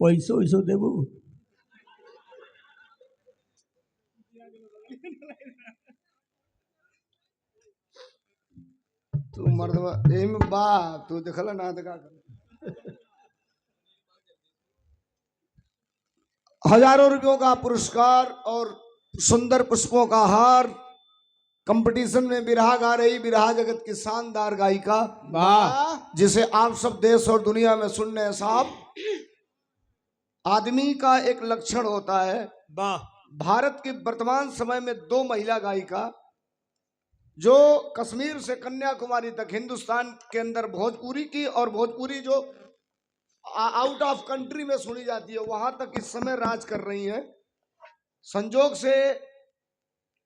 पैसो वैसो देबू तू मर्दवा एम बा तू देखला ना देखा हजारों रुपयों का पुरस्कार और सुंदर पुष्पों का हार। कंपटीशन में बिरहा गा रही बिरहा जगत की शानदार गायिका वाह जिसे आप सब देश और दुनिया में सुन रहे हैं साहब। आदमी का एक लक्षण होता है। वाह भारत के वर्तमान समय में दो महिला गायिका जो कश्मीर से कन्याकुमारी तक हिंदुस्तान के अंदर भोजपुरी की और भोजपुरी जो आउट ऑफ कंट्री में सुनी जाती है वहां तक इस समय राज कर रही हैं। संजोग से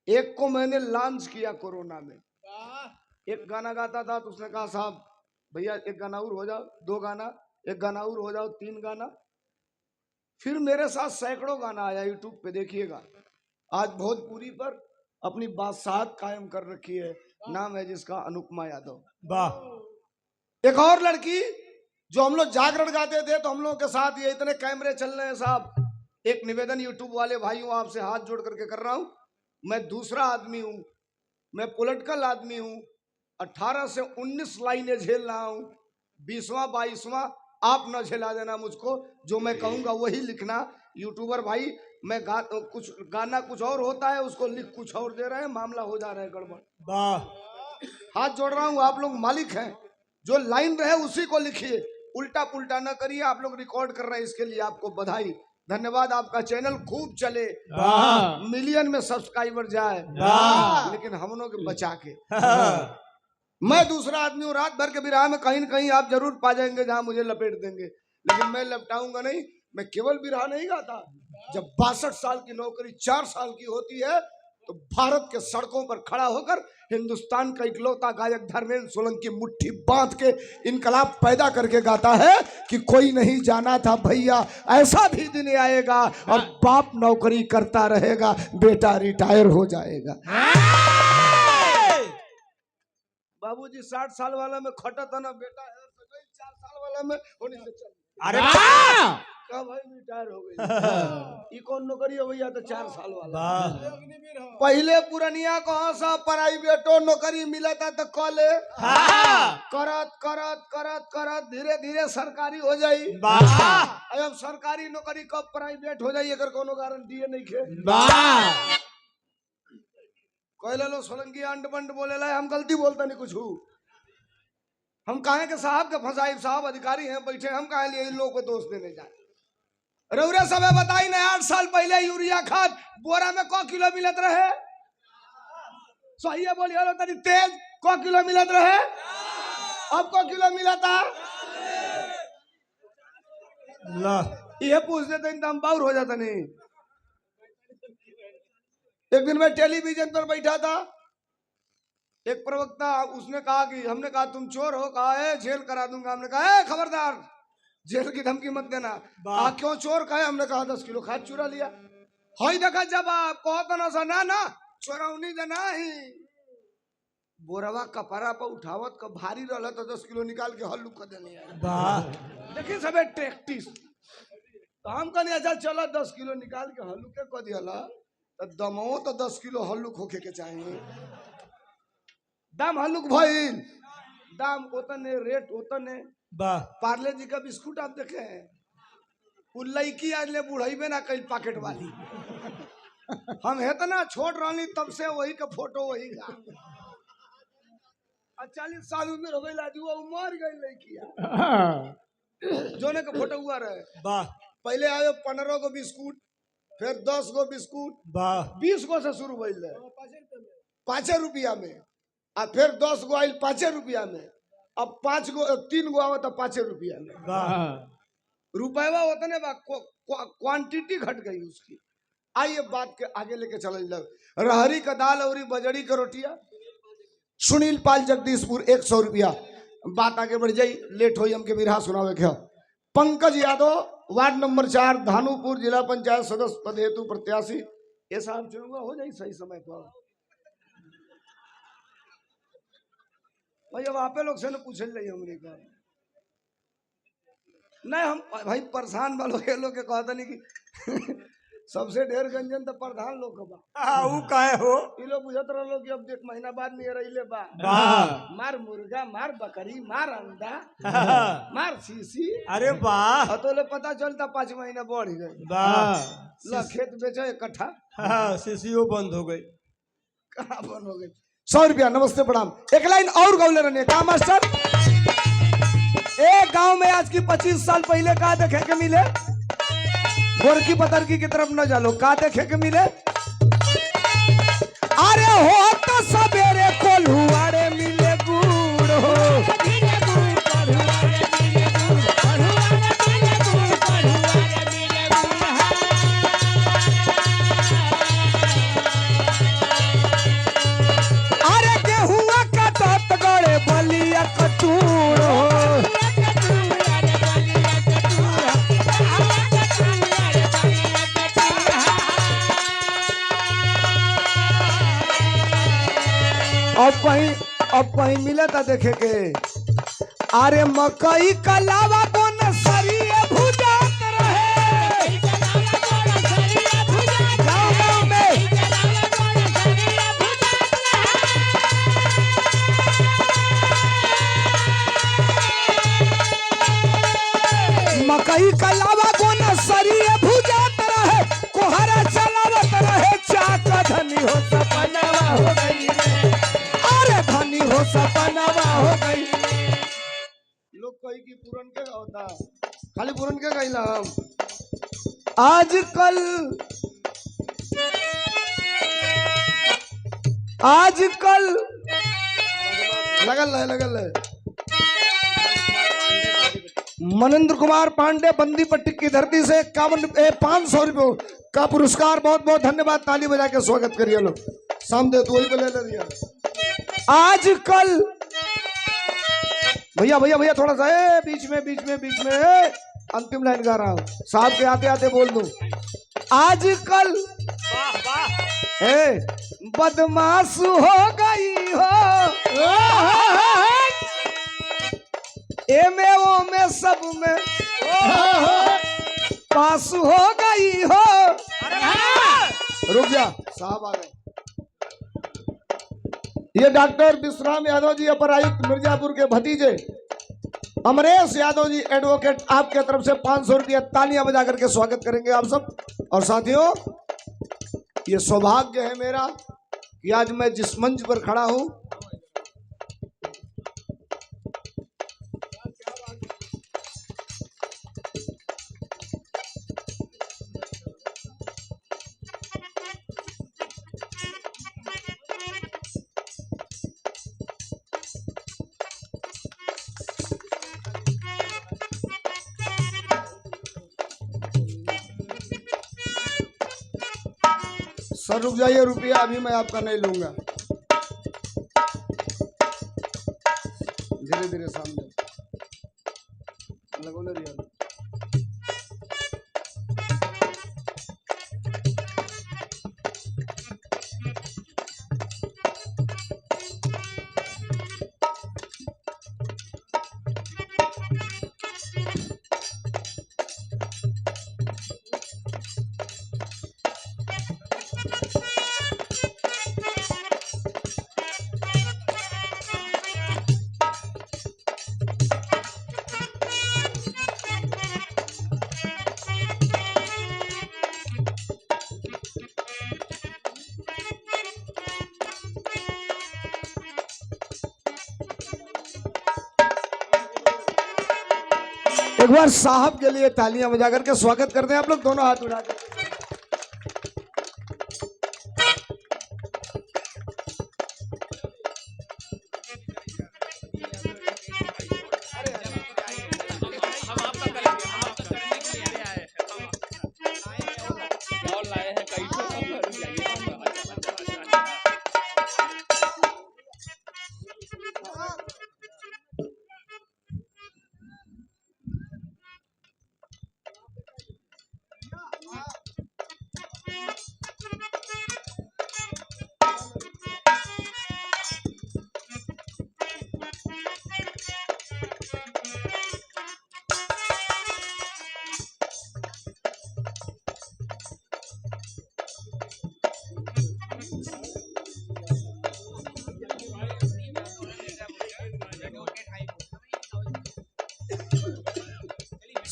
एक को मैंने लॉन्च किया कोरोना में। एक गाना गाता था तो उसने कहा साहब भैया एक गाना और हो जाओ, दो गाना, एक गाना और हो जाओ, तीन गाना। फिर मेरे साथ सैकड़ों गाना आया यूट्यूब पे देखिएगा। आज भोजपुरी पर अपनी बादशाहत कायम कर रखी है। नाम है जिसका अनुपमा यादव। वाह एक और लड़की जो हम लोग जागरण गाते थे तो हम लोगों के साथ ये इतने कैमरे चल रहे हैं साहब। एक निवेदन यूट्यूब वाले भाइयों आपसे हाथ जोड़ करके कर रहा हूं। मैं दूसरा आदमी हूं, मैं पॉलिटिकल आदमी हूं। 18 से 19 लाइनें झेल रहा हूं, 20वां 22वां आप न झेला देना मुझको। जो मैं कहूंगा वही लिखना। यूट्यूबर भाई मैं कुछ गाना कुछ और होता है उसको लिख कुछ और दे रहे हैं, मामला हो जा रहा है गड़बड़। वाह हाथ जोड़ रहा हूं, आप लोग मालिक हैं। जो लाइन रहे उसी को लिखिए, उल्टा पुल्टा ना करिए। आप लोग रिकॉर्ड कर रहे हैं इसके लिए आपको बधाई, धन्यवाद। आपका चैनल खूब चले, मिलियन में सब्सक्राइबर जाए, लेकिन हम लोग बचा के। मैं दूसरा आदमी हूँ, रात भर के बिरहा में कहीं न कहीं आप जरूर पा जाएंगे जहां मुझे लपेट देंगे, लेकिन मैं लपटाऊंगा नहीं। मैं केवल बिरहा नहीं गाता। जब 62 साल की नौकरी 4 साल की होती है तो भारत के सड़कों पर खड़ा होकर हिंदुस्तान का इकलौता गायक धर्मेंद्र सोलंकी मुट्ठी बांध के इनकलाब पैदा करके गाता है कि कोई नहीं जाना था भैया ऐसा भी दिन आएगा और बाप नौकरी करता रहेगा, बेटा रिटायर हो जाएगा। बाबूजी 60 साल वाला में खटा था ना, बेटा है 4 साल वाला में होने से चल। अरे का भाई रिटायर हो गई। कौन नौकरी है भैया? तो 4 साल वाला। पहले पुरनिया कहाँ सा प्राइवेटो नौकरी मिला था तो कॉले करत करत करत करत धीरे धीरे सरकारी हो जाई। अब सरकारी नौकरी कब प्राइवेट हो जाई अगर कोनो गारंटी नहीं खे। कहले लो सोलंकी अंड बंड बोले ला, हम गलती बोलता नहीं कुछ हूँ। हम कहे के साहब के फंसाई, साहब अधिकारी हैं बैठे, हम कहे लिए इन लोग को दोष देने जाए। रउरे सब बताई ना 8 साल पहले यूरिया खाद बोरा में को किलो मिलत रहे? सही है बोलिए लो तनी तेज, को किलो मिलत रहे? अब को किलो मिला था? ये पूछ देते हम बाउर हो जाता नहीं। एक दिन मैं टेलीविजन पर बैठा था, एक प्रवक्ता उसने कहा कि हमने कहा तुम चोर हो, कहा है जेल करा दूंगा। हमने कहा है खबरदार जेल की धमकी मत देना। क्यों चोर कहे? हमने कहा 10 किलो खाद चुरा लिया। हई देखा जब आप कहता ना सा ना ना चोरौनी देना ही बोरवा कपड़ा पर उठावत का भारी रहला तो 10 किलो निकाल के हल्लू कर देने। देखिए सबे प्रैक्टिस। तो हम कहने अच्छा चलो 10 किलो निकाल के हल्लू के कह दिया तो दमो तो 10 किलो हल्लुक होके के चाहिए। दाम हल्लुक भइल, दाम उतने रेट उतने। पार्ले जी का बिस्कुट आप देखे हैं, वो लड़की आज ले बुढ़ाई ना कई पैकेट वाली। हम है तो ना छोट रानी तब से वही का फोटो वही का। 40 साल उम्र हो गई लाजू वो मर गई लड़की जोने का फोटो हुआ रहे। पहले आयो 15 को बिस्कुट, फिर 10 को बिस्कुट, 20 को से शुरू भइल 5 रुपया में, और फिर 10 गो आयल 5 रुपया में, अब 5 गो 3 गो आवा तो 5 रुपया में। रुपया उतने बा, क्वांटिटी घट गई उसकी। आइए बात के आगे लेके चल। रहरी का दाल और बजड़ी का रोटिया सुनील पाल जगदीशपुर 100 रुपया। बात आगे बढ़ जाई, लेट हो हमके बिरहा सुनावे के। पंकज यादव वार्ड नंबर 4 धानुपुर जिला पंचायत सदस्य पद हेतु प्रत्याशी। ये साहब चुनूंगा हो जाए सही समय पर। भाई अब आपे लोग से न पूछल जाइए हमने का नहीं हम भाई परेशान वालों ये लोग के कहता नहीं कि सबसे ढेर गंजन तो प्रधान लोग का बा। ऊ काहे हो ये लोग बुझत रहो कि अब 1 महीना बाद नहीं रही बा। वाह मार मुर्गा, मार बकरी, मार अंडा, मार सीसी। अरे वाह और तो ले पता चलता 5 महीना बढ़ गए। वाह ला खेत बेचा 1 कट्ठा हाँ सीसीओ बंद हो गई कहाँ बंद हो गई। 100 रुपया नमस्ते प्रणाम। एक लाइन और गौले रहने का मास्टर। एक गांव में आज की 25 साल पहले का देखे के मिले, गोरकी पतरकी की तरफ न जालो, का देखे के मिले। अरे हो तो सवेरे कोल्हुआरे मिले गुड़ हो, अरे गेहुआ कटत गड़े बलिया कटूर हो। अब कहीं मिले था देखे के। अरे मकई कलावा को नसरिए भुजात रहे गाँव में। मकई कलावा को नसरिए भुजात रहे, कोहरा चलावत रहे चाक धनी हो सपनावा हो गई रे। अरे धनी हो सपनावा हो गई। लोग कही कि पूरन के होता खाली पूरन के कहिला हम। आजकल लगल है। मनेंद्र कुमार पांडे बंदी पट्टी की धरती से 500 रुपये का पुरस्कार। बहुत बहुत धन्यवाद। ताली बजा के स्वागत करिए लोग। सामने तो वही बोले दिया। आजकल भैया थोड़ा सा बीच में अंतिम लाइन गा रहा हूँ, साहब के आते आते बोल दूं। आजकल बदमाश हो गई हो, में सब में पास हो गई हो। रुक जा, साहब आ गए। ये डॉक्टर विश्राम यादव जी अपर आयुक्त मिर्जापुर के भतीजे अमरेश यादव जी एडवोकेट आपके तरफ से 500 रुपया तालियां बजा करके स्वागत करेंगे आप सब। और साथियों ये सौभाग्य है मेरा कि आज मैं जिस मंच पर खड़ा हूं सर रुक जाइए, रुपया अभी मैं आपका नहीं लूंगा। धीरे धीरे सामने लगो ले रिया। एक बार साहब के लिए तालियां बजा करके स्वागत करते हैं आप लोग दोनों हाथ उठा कर।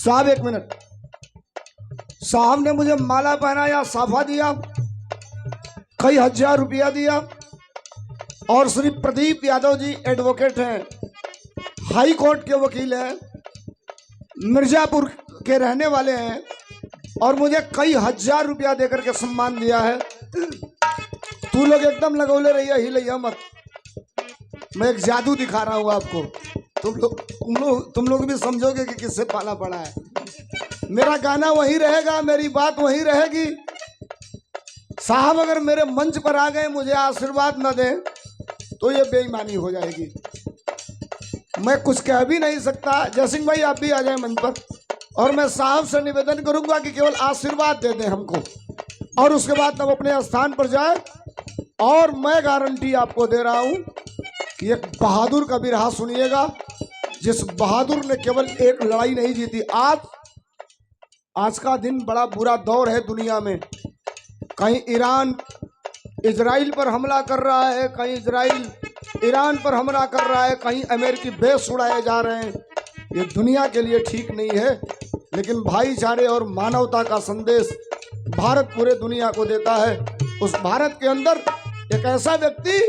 साहब एक मिनट, साहब ने मुझे माला पहनाया, साफा दिया, कई हजार रुपया दिया, और श्री प्रदीप यादव जी एडवोकेट हैं, हाई कोर्ट के वकील हैं, मिर्जापुर के रहने वाले हैं, और मुझे कई हजार रुपया देकर के सम्मान दिया है। तू लोग एकदम लगौले रहिए, हिलैया मत, मैं एक जादू दिखा रहा हूँ आपको। तुम लोग भी समझोगे कि किससे पाला पड़ा है। मेरा गाना वही रहेगा, मेरी बात वही रहेगी। साहब अगर मेरे मंच पर आ गए, मुझे आशीर्वाद न दें तो ये बेईमानी हो जाएगी। मैं कुछ कह भी नहीं सकता। जयसिंह भाई आप भी आ जाए मंच पर, और मैं साहब से निवेदन करूंगा कि केवल आशीर्वाद दे दें हमको, और उसके बाद तब अपने स्थान पर जाए। और मैं गारंटी आपको दे रहा हूं कि एक बहादुर का बिरहा सुनिएगा, जिस बहादुर ने केवल एक लड़ाई नहीं जीती। आज का दिन बड़ा बुरा दौर है दुनिया में। कहीं ईरान इजराइल पर हमला कर रहा है, कहीं इजराइल ईरान पर हमला कर रहा है, कहीं अमेरिकी बेस उड़ाए जा रहे हैं। ये दुनिया के लिए ठीक नहीं है, लेकिन भाईचारे और मानवता का संदेश भारत पूरे दुनिया को देता है। उस भारत के अंदर एक ऐसा व्यक्ति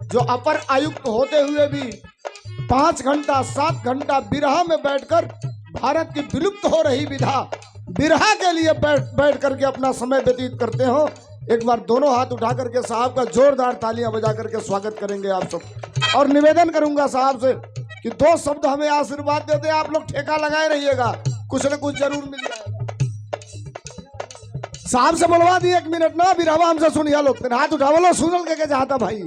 जो अपर आयुक्त होते हुए भी 5 घंटा 7 घंटा बिरहा में बैठकर भारत की विलुप्त हो रही विधा बिरहा के लिए बैठ करके अपना समय व्यतीत करते हो। एक बार दोनों हाथ उठा करके साहब का जोरदार तालियां बजा करके स्वागत करेंगे आप सब। और निवेदन करूंगा साहब से कि 2 शब्द हमें आशीर्वाद देते, आप लोग ठेका लगाए रहिएगा, कुछ न कुछ जरूर मिल जाएगा। साहब से बोलवा दिए 1 मिनट ना, बिरहवा हमसे सुनिया लोग, फिर हाथ उठा बोलो सुनल के चाहता भाई,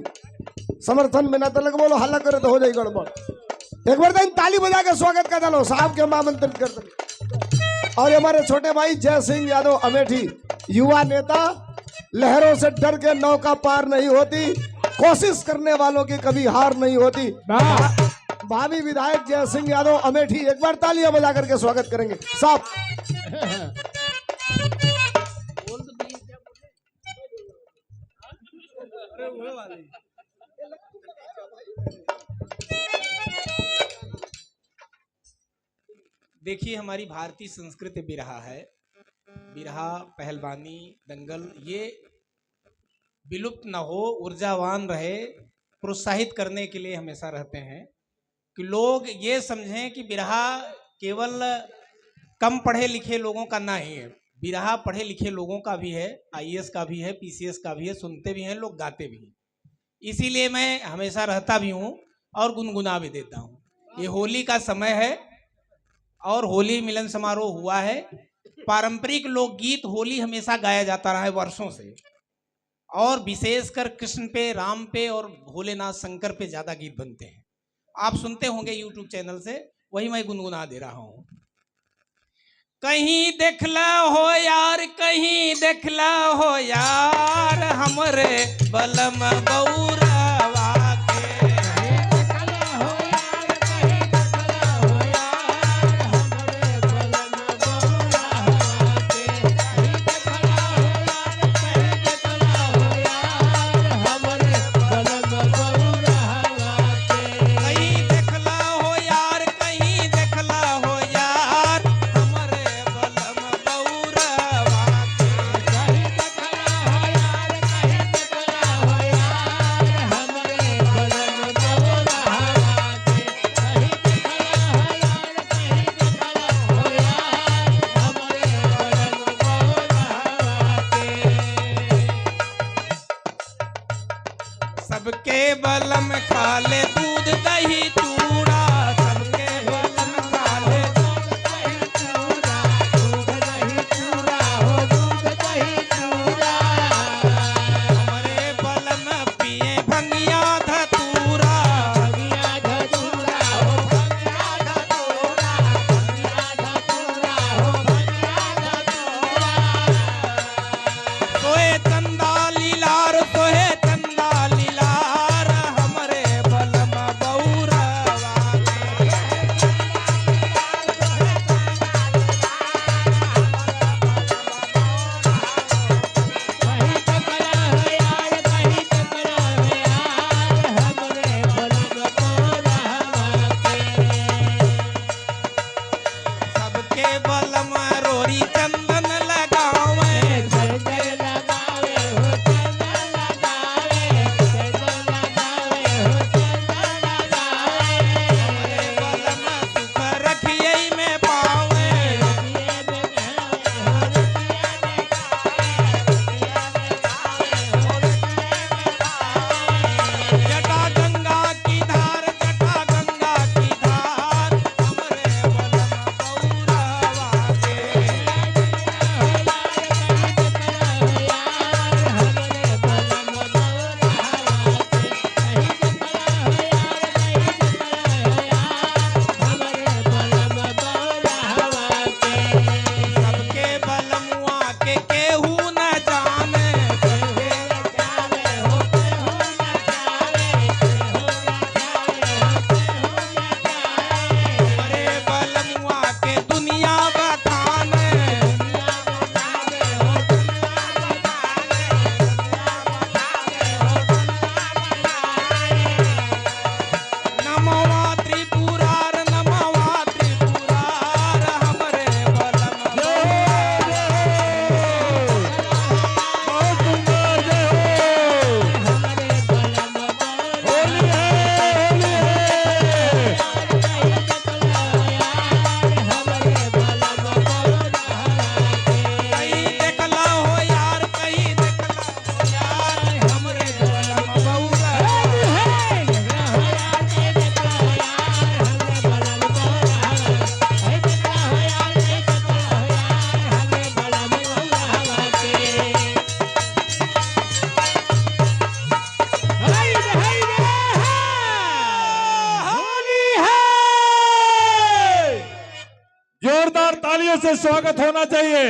समर्थन में ना तलक बोलो, हल्ला करे तो हो जाए गड़बड़। एक बार दिन ताली बजा के स्वागत कर डालो, साहब के हम आमंत्रित कर दो। और हमारे छोटे भाई जय सिंह यादव अमेठी, युवा नेता, लहरों से डर के नौका पार नहीं होती, कोशिश करने वालों की कभी हार नहीं होती। भावी विधायक जय सिंह यादव अमेठी, एक बार तालियां बजा करके स्वागत करेंगे साहब। देखिए, हमारी भारतीय संस्कृति बिरहा है। बिरहा, पहलवानी, दंगल ये विलुप्त न हो, ऊर्जावान रहे, प्रोत्साहित करने के लिए हमेशा रहते हैं कि लोग ये समझें कि बिरहा केवल कम पढ़े लिखे लोगों का ना ही है, बिरहा पढ़े लिखे लोगों का भी है, आईएएस का भी है, पीसीएस का भी है, सुनते भी हैं लोग, गाते भी हैं। इसीलिए मैं हमेशा रहता भी हूँ और गुनगुना भी देता हूँ। ये होली का समय है और होली मिलन समारोह हुआ है। पारंपरिक लोकगीत होली हमेशा गाया जाता रहा है वर्षों से, और विशेषकर कृष्ण पे, राम पे और भोलेनाथ शंकर पे ज्यादा गीत बनते हैं। आप सुनते होंगे यूट्यूब चैनल से, वही मैं गुनगुना दे रहा हूँ। कहीं देखला हो यार, कहीं देखला हो यार, हमरे बलम बौरावा के। जोरदार तालियों से स्वागत होना चाहिए।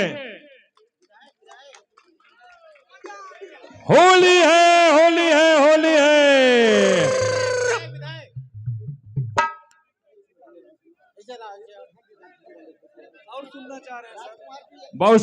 होली है, होली है, होली है। बहुत